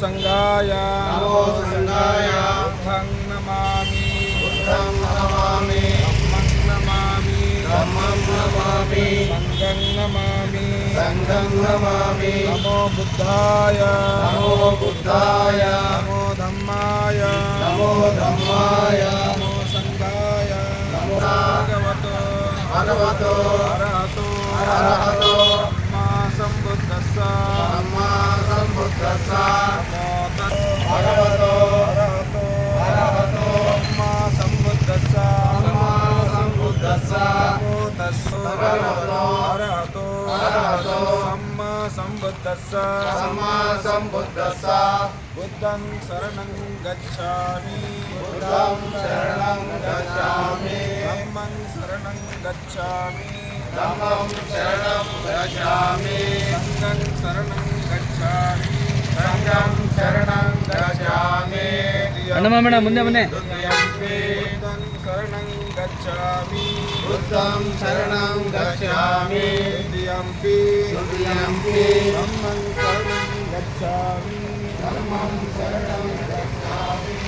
संघाय नमो संघाय बुद्धं नमामि बुद्धं नमामि धम्मं नमामि धम्मं नमामि संघं नमामि संघं नमामि नमो बुद्धाय नमो बुद्धाय नमो धम्माय नमो धम्माय नमो संघाय नमो भगवतो भगवतो अरहतो सम्मा सम्बुद्धस्स सम्मा सम्बुद्धस्स नमो तस् भगवतो अरहतो सम्मा सम्बुद्धस्स सम्मा सम्बुद्धस्स नमो तस् भगवतो अरहतो सम्मा सम्बुद्धस्स सम्मा सम्बुद्धस्स बुद्धं शरणं गच्छामि बुद्धं शरणं गच्छामि धम्मं शरणं गच्छामि धम्मं शरणं गच्छामि संघं शरणं गच्छामि संघं शरणं गच्छामि అన్నమామణ ముందే ముందే बुद्धं शरणं गच्छामि बुद्धं शरणं गच्छामि द्वितीयम्पि द्वितीयम्पि धम्मं शरणं गच्छामि धम्मं शरणं गच्छामि